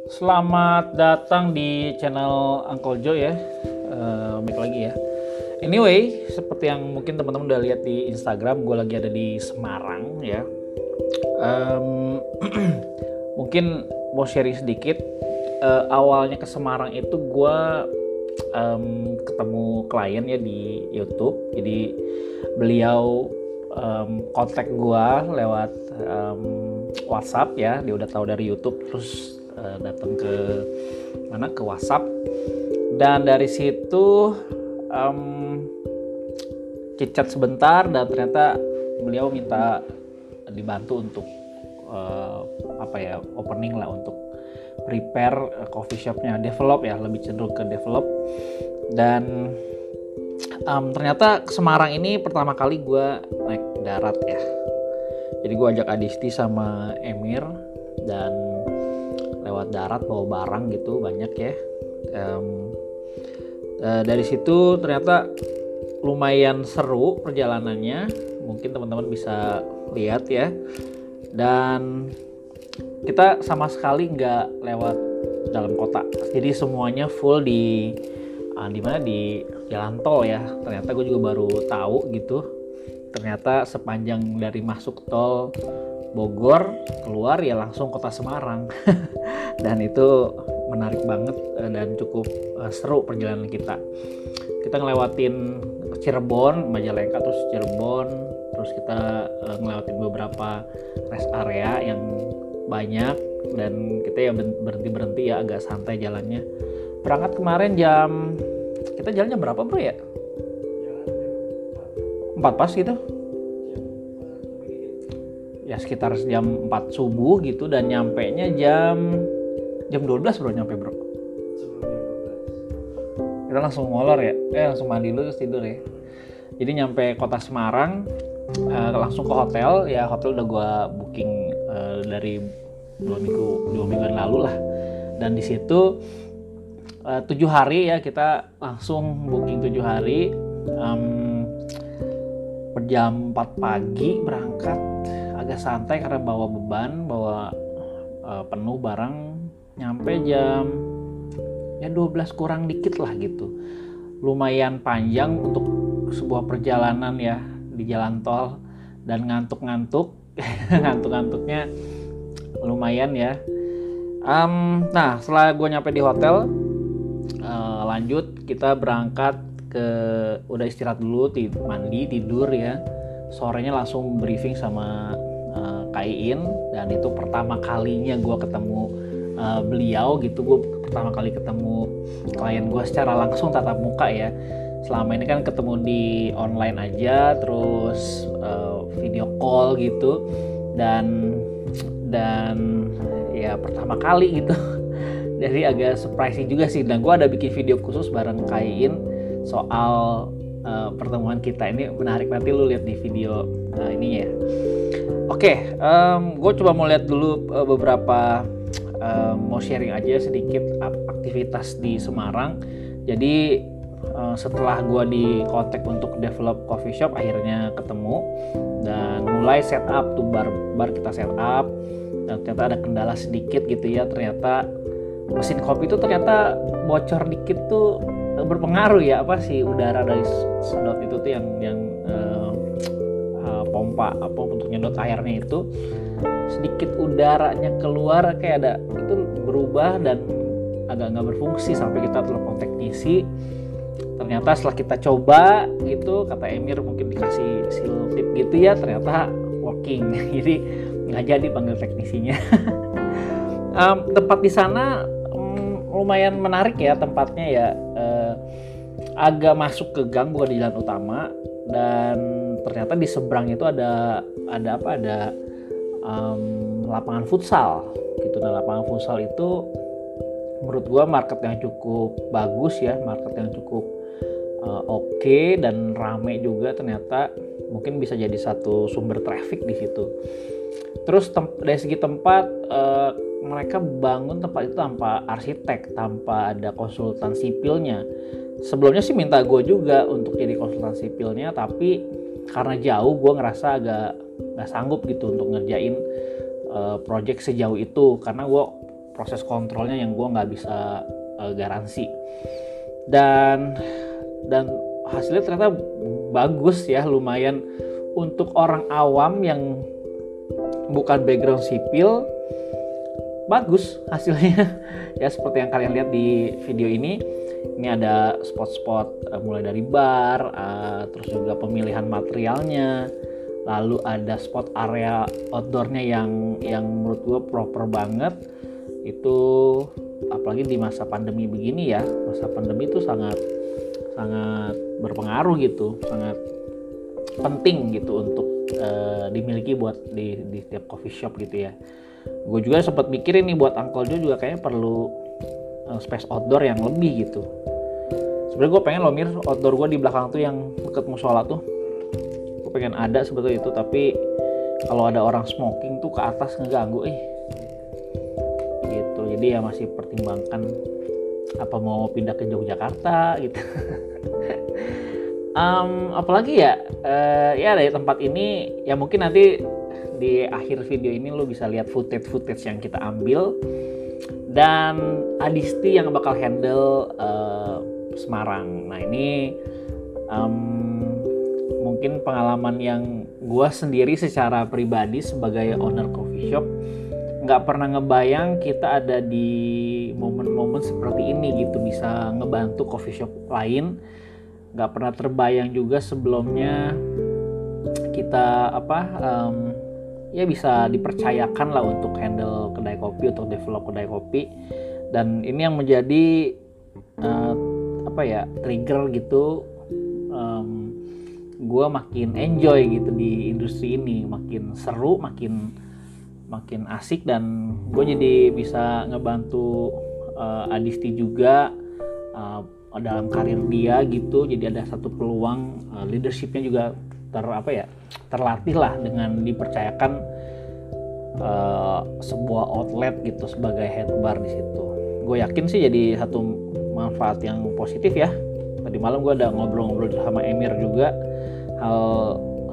Selamat datang di channel Uncle Joe ya. Balik lagi ya. Anyway, seperti yang mungkin teman-teman udah lihat di Instagram, gue lagi ada di Semarang ya. Mungkin mau sharing sedikit. Awalnya ke Semarang itu gue ketemu klien ya di YouTube. Jadi beliau kontak gue lewat WhatsApp ya. Dia udah tahu dari YouTube, terus datang ke WhatsApp, dan dari situ chit-chat sebentar, dan ternyata beliau minta dibantu untuk opening lah, untuk prepare coffee shopnya, develop ya, lebih cenderung ke develop. Dan ternyata ke Semarang ini pertama kali gue naik darat ya. Jadi gue ajak Adisti sama Emir, dan lewat darat bawa barang gitu banyak ya. Dari situ ternyata lumayan seru perjalanannya, mungkin teman-teman bisa lihat ya. Dan kita sama sekali nggak lewat dalam kota, jadi semuanya full di mana, di jalan tol ya. Ternyata gue juga baru tahu gitu, ternyata sepanjang dari masuk tol Bogor keluar ya langsung kota Semarang. Dan itu menarik banget dan cukup seru perjalanan kita. Kita ngelewatin Cirebon, Majalengka, terus Cirebon, terus kita ngelewatin beberapa rest area yang banyak, dan kita ya berhenti ya, agak santai jalannya. Berangkat kemarin kita jalannya berapa bro ya? 4 pas gitu ya, sekitar jam 4 subuh gitu, dan nyampe nya jam 12 bro, nyampe bro. Kita langsung molor ya, langsung mandi dulu terus tidur ya. Jadi nyampe kota Semarang, langsung ke hotel ya. Hotel udah gue booking dari 2 mingguan lalu lah. Dan di situ 7 hari ya, kita langsung booking 7 hari. Jam 4 pagi berangkat, agak santai karena bawa beban, penuh barang. Nyampe jam 12 kurang dikit lah gitu. Lumayan panjang untuk sebuah perjalanan ya di jalan tol, dan ngantuk-ngantuk. Ngantuk-ngantuknya lumayan ya. Nah, setelah gue nyampe di hotel, lanjut kita berangkat udah istirahat dulu, mandi, tidur ya. Sorenya langsung briefing sama Kaiin, dan itu pertama kalinya gue ketemu beliau gitu. Gue pertama kali ketemu klien gue secara langsung tatap muka ya. Selama ini kan ketemu di online aja, terus video call gitu, dan ya pertama kali gitu. Jadi agak surprising juga sih. Dan gue ada bikin video khusus bareng Kaiin soal pertemuan kita ini, menarik, nanti lu lihat di video ini ya. Oke, gue coba mau lihat dulu beberapa, mau sharing aja sedikit aktivitas di Semarang. Jadi setelah gue di kontak untuk develop coffee shop, akhirnya ketemu dan mulai setup tuh bar kita setup. Dan ternyata ada kendala sedikit gitu ya. Ternyata mesin kopi itu ternyata bocor dikit tuh berpengaruh ya, udara dari sedot itu tuh yang pompa untuk nyedot airnya itu, sedikit udaranya keluar, kayak ada itu berubah dan agak nggak berfungsi. Sampai kita telepon teknisi. Ternyata setelah kita coba gitu, kata Emir mungkin dikasih seal tip gitu ya, ternyata working. Jadi nggak jadi panggil teknisinya. Tempat di sana lumayan menarik ya tempatnya ya. Agak masuk ke gang, bukan di jalan utama, dan ternyata di seberang itu ada lapangan futsal gitu. Nah, lapangan futsal itu menurut gua market yang cukup bagus ya, market yang cukup oke, dan rame juga. Ternyata mungkin bisa jadi satu sumber traffic di situ. Terus dari segi tempat, mereka bangun tempat itu tanpa arsitek, tanpa ada konsultan sipilnya. Sebelumnya sih minta gue juga untuk jadi konsultan sipilnya, tapi karena jauh gue ngerasa agak nggak sanggup gitu untuk ngerjain project sejauh itu, karena gue proses kontrolnya yang gue nggak bisa garansi. Dan hasilnya ternyata bagus ya, lumayan untuk orang awam yang bukan background sipil, bagus hasilnya. Ya seperti yang kalian lihat di video ini ada spot-spot mulai dari bar, terus juga pemilihan materialnya, lalu ada spot area outdoornya yang menurut gue proper banget. Itu apalagi di masa pandemi begini ya, masa pandemi itu sangat berpengaruh gitu, sangat penting gitu untuk dimiliki buat di setiap coffee shop gitu ya. Gue juga sempat mikirin nih buat Uncle Joe juga kayaknya perlu space outdoor yang lebih gitu. Sebenarnya gue pengen loh Mir, outdoor gue di belakang tuh yang deket musola tuh, gue pengen ada sebetulnya itu, tapi kalau ada orang smoking tuh ke atas ngeganggu gitu. Jadi ya masih pertimbangkan apa mau pindah ke Yogyakarta gitu. Apalagi ya dari tempat ini ya, mungkin nanti di akhir video ini lo bisa lihat footage yang kita ambil, dan Adisti yang bakal handle Semarang. Nah ini mungkin pengalaman yang gue sendiri secara pribadi sebagai owner coffee shop nggak pernah ngebayang kita ada di momen-momen seperti ini gitu, bisa ngebantu coffee shop lain. Nggak pernah terbayang juga sebelumnya kita ya bisa dipercayakan lah untuk handle kedai kopi, untuk develop kedai kopi. Dan ini yang menjadi trigger gitu, gue makin enjoy gitu di industri ini, makin seru, makin asik, dan gue jadi bisa ngebantu Adisti juga dalam karir dia gitu. Jadi ada satu peluang, leadershipnya juga terlatih lah dengan dipercayakan sebuah outlet gitu sebagai head bar di situ. Gue yakin sih jadi satu manfaat yang positif ya. Tadi malam gue ada ngobrol-ngobrol sama Emir juga,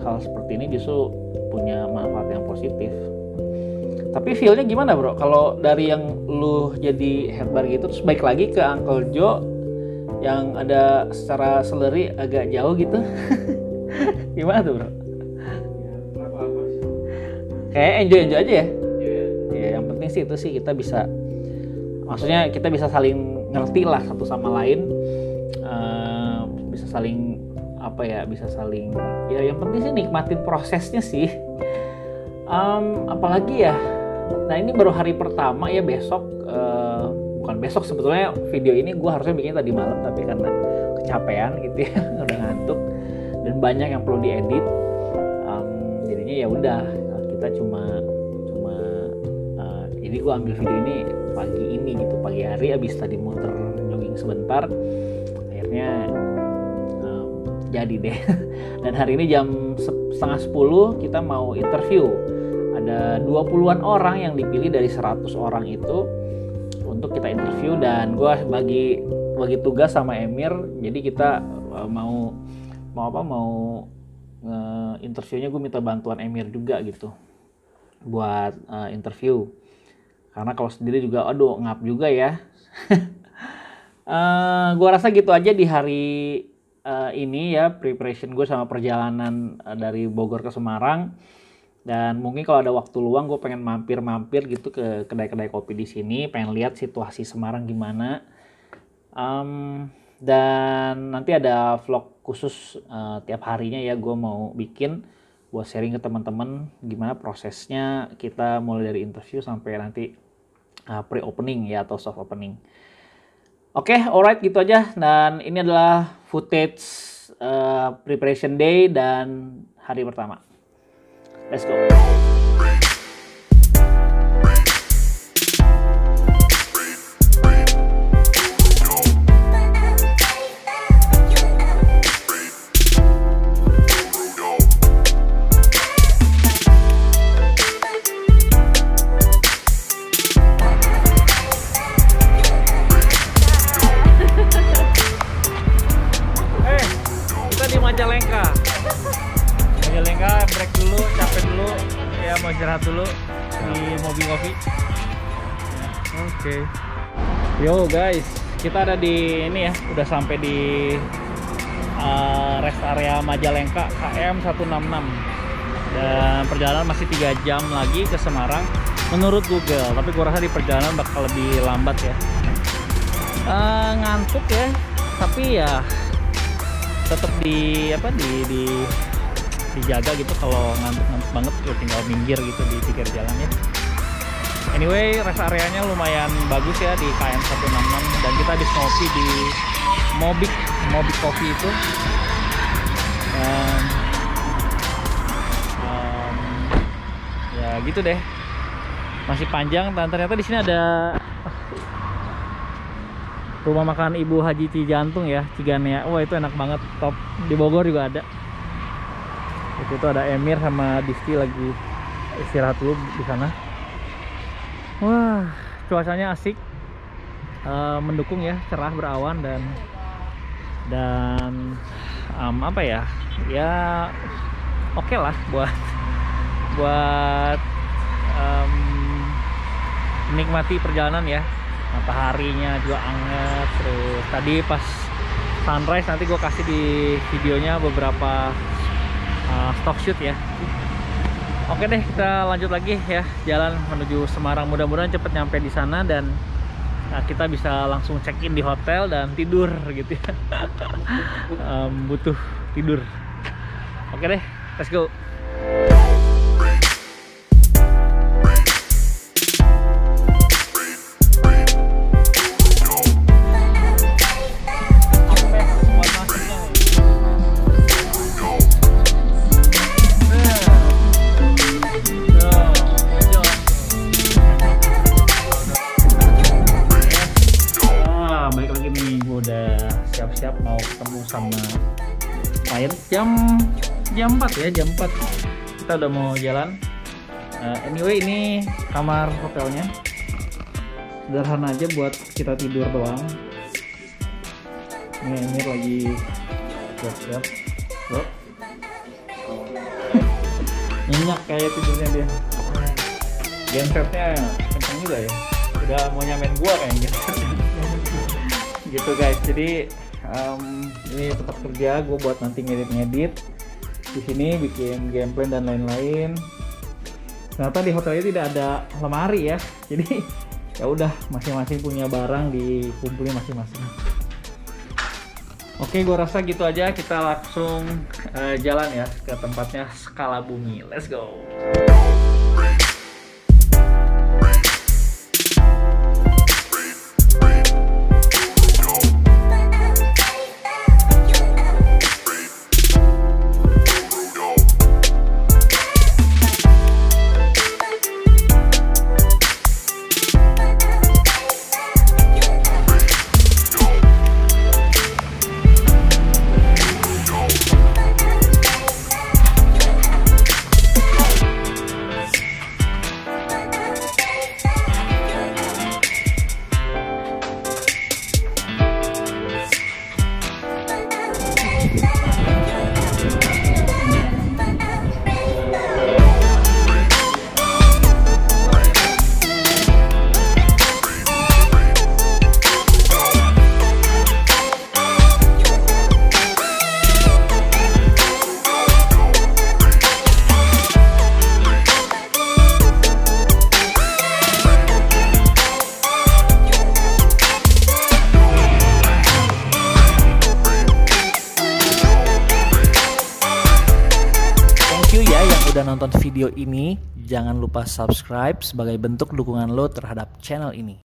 hal seperti ini justru punya manfaat yang positif. Tapi feel-nya gimana bro? Kalau dari yang lu jadi head bar gitu, terus balik lagi ke Uncle Joe yang ada secara salary agak jauh gitu. Gimana tuh bro? Kayak enjoy aja ya. Ya yang penting sih itu sih kita bisa, maksudnya kita bisa saling ngerti lah satu sama lain, bisa saling ya yang penting sih nikmatin prosesnya sih. Apalagi ya, nah ini baru hari pertama ya, besok bukan besok sebetulnya, video ini gue harusnya bikin tadi malam tapi karena kecapean gitu ya, udah ngantuk dan banyak yang perlu diedit, jadinya ya udah kita cuma jadi gue ambil video ini pagi ini gitu, pagi hari abis tadi muter jogging sebentar, akhirnya jadi deh. Dan hari ini jam 9:30 kita mau interview. Ada 20-an orang yang dipilih dari 100 orang itu untuk kita interview, dan gue bagi tugas sama Emir. Jadi kita mau interviewnya gue minta bantuan Emir juga gitu buat interview, karena kalau sendiri juga ngap juga ya. Gue rasa gitu aja di hari ini ya, preparation gue sama perjalanan dari Bogor ke Semarang. Dan mungkin kalau ada waktu luang gue pengen mampir gitu ke kedai-kedai kopi di sini, pengen lihat situasi Semarang gimana. Dan nanti ada vlog khusus tiap harinya ya, gue mau bikin buat sharing ke teman-teman gimana prosesnya kita mulai dari interview sampai nanti pre-opening ya atau soft opening. Oke, alright gitu aja. Dan ini adalah footage preparation day dan hari pertama. Let's go. Majalengka break dulu, capek dulu ya, Oke. Yo guys, kita ada di ini ya, udah sampai di rest area Majalengka KM 166 dan perjalanan masih 3 jam lagi ke Semarang menurut Google, tapi gua rasa di perjalanan bakal lebih lambat ya. Ngantuk ya, tapi ya tetap dijaga gitu. Kalau ngantuk banget ya tinggal minggir gitu di pinggir jalan ya. Anyway, rest areanya lumayan bagus ya di KM 166 dan kita habis ngopi di Mobik Coffee itu. Dan ya gitu deh. Masih panjang dan ternyata di sini ada rumah makan Ibu Haji Cijantung ya, Ciganea. Wah, itu enak banget, top. Di Bogor juga ada. Itu tuh ada Emir sama Disti lagi istirahat dulu di sana. Wah, cuacanya asik, mendukung ya, cerah, berawan dan apa ya, oke lah buat menikmati perjalanan ya. Mataharinya juga anget. Terus tadi pas sunrise, nanti gue kasih di videonya beberapa stock shoot ya. Oke deh, kita lanjut lagi ya, jalan menuju Semarang. Mudah-mudahan cepet nyampe di sana dan kita bisa langsung check in di hotel dan tidur gitu ya. Butuh tidur. Oke deh, let's go. Siap-siap mau ketemu sama klien jam 4 ya, jam 4 kita udah mau jalan. Anyway, ini kamar hotelnya, sederhana aja buat kita tidur doang. Ini lagi siap-siap bro, nyenyak kayak tidurnya dia. Gensetnya kenceng juga ya, udah mau nyamain gua kayaknya gitu guys. Jadi ini tempat kerja gue buat nanti ngedit di sini, bikin game plan dan lain-lain. Ternyata di hotelnya tidak ada lemari ya, jadi ya udah masing-masing punya barang dikumpulin masing-masing. Oke, gue rasa gitu aja, kita langsung jalan ya ke tempatnya Skala Bumi. Let's go. Udah nonton video ini, jangan lupa subscribe sebagai bentuk dukungan lo terhadap channel ini.